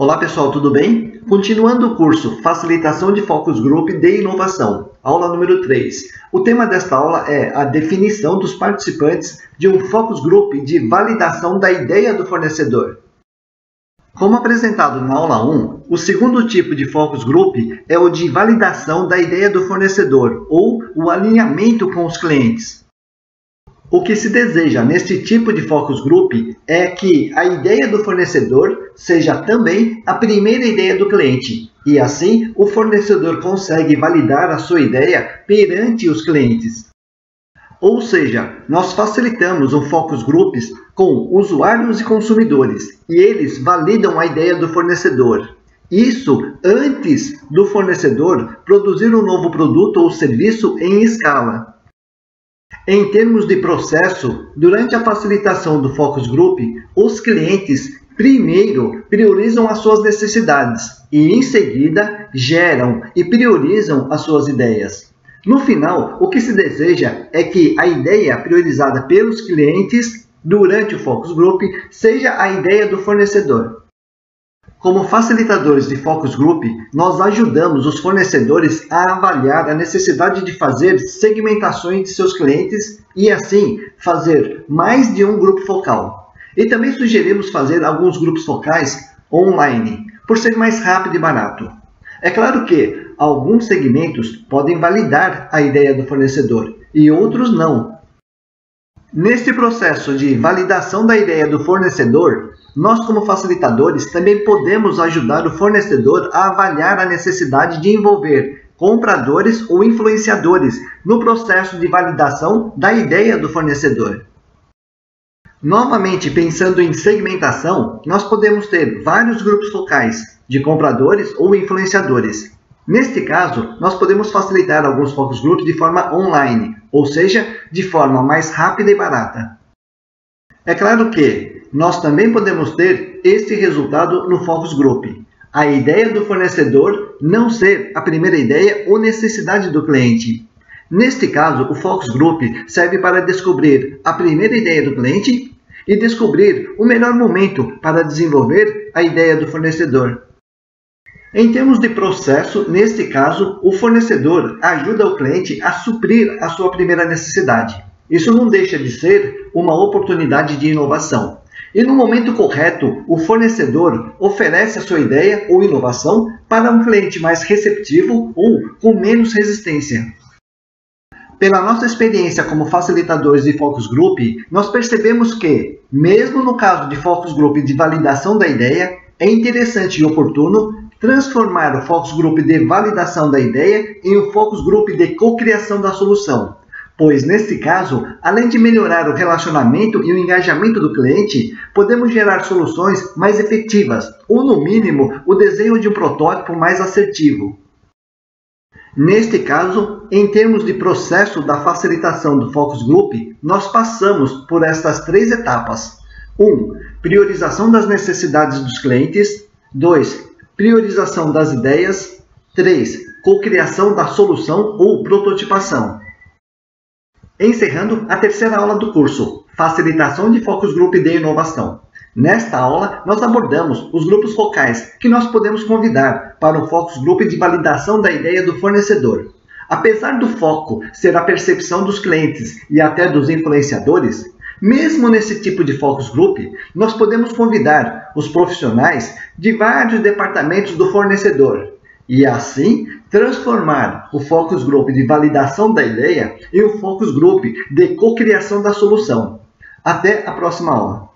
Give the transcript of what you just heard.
Olá pessoal, tudo bem? Continuando o curso Facilitação de Focus Group de Inovação, aula número 3. O tema desta aula é a definição dos participantes de um Focus Group de validação da ideia do fornecedor. Como apresentado na aula 1, o segundo tipo de Focus Group é o de validação da ideia do fornecedor, ou o alinhamento com os clientes. O que se deseja neste tipo de Focus Group é que a ideia do fornecedor seja também a primeira ideia do cliente, e assim o fornecedor consegue validar a sua ideia perante os clientes. Ou seja, nós facilitamos um Focus Groups com usuários e consumidores, e eles validam a ideia do fornecedor. Isso antes do fornecedor produzir um novo produto ou serviço em escala. Em termos de processo, durante a facilitação do Focus Group, os clientes primeiro priorizam as suas necessidades e, em seguida, geram e priorizam as suas ideias. No final, o que se deseja é que a ideia priorizada pelos clientes durante o Focus Group seja a ideia do fornecedor. Como facilitadores de Focus Group, nós ajudamos os fornecedores a avaliar a necessidade de fazer segmentações de seus clientes e, assim, fazer mais de um grupo focal. E também sugerimos fazer alguns grupos focais online, por ser mais rápido e barato. É claro que alguns segmentos podem validar a ideia do fornecedor e outros não. Neste processo de validação da ideia do fornecedor, nós, como facilitadores, também podemos ajudar o fornecedor a avaliar a necessidade de envolver compradores ou influenciadores no processo de validação da ideia do fornecedor. Novamente, pensando em segmentação, nós podemos ter vários grupos focais de compradores ou influenciadores. Neste caso, nós podemos facilitar alguns focus groups de forma online, ou seja, de forma mais rápida e barata. É claro que nós também podemos ter este resultado no Focus Group. A ideia do fornecedor não ser a primeira ideia ou necessidade do cliente. Neste caso, o Focus Group serve para descobrir a primeira ideia do cliente e descobrir o melhor momento para desenvolver a ideia do fornecedor. Em termos de processo, neste caso, o fornecedor ajuda o cliente a suprir a sua primeira necessidade. Isso não deixa de ser uma oportunidade de inovação. E no momento correto, o fornecedor oferece a sua ideia ou inovação para um cliente mais receptivo ou com menos resistência. Pela nossa experiência como facilitadores de Focus Group, nós percebemos que, mesmo no caso de Focus Group de validação da ideia, é interessante e oportuno transformar o Focus Group de validação da ideia em um Focus Group de cocriação da solução. Pois, nesse caso, além de melhorar o relacionamento e o engajamento do cliente, podemos gerar soluções mais efetivas, ou, no mínimo, o desenho de um protótipo mais assertivo. Neste caso, em termos de processo da facilitação do Focus Group, nós passamos por estas 3 etapas. 1. Priorização das necessidades dos clientes. 2. Priorização das ideias. 3. Cocriação da solução ou prototipação. Encerrando a terceira aula do curso, Facilitação de Focus Group de Inovação. Nesta aula, nós abordamos os grupos focais que nós podemos convidar para o Focus Group de validação da ideia do fornecedor. Apesar do foco ser a percepção dos clientes e até dos influenciadores, mesmo nesse tipo de Focus Group, nós podemos convidar os profissionais de vários departamentos do fornecedor e, assim, transformar o Focus Group de validação da ideia em um Focus Group de cocriação da solução. Até a próxima aula.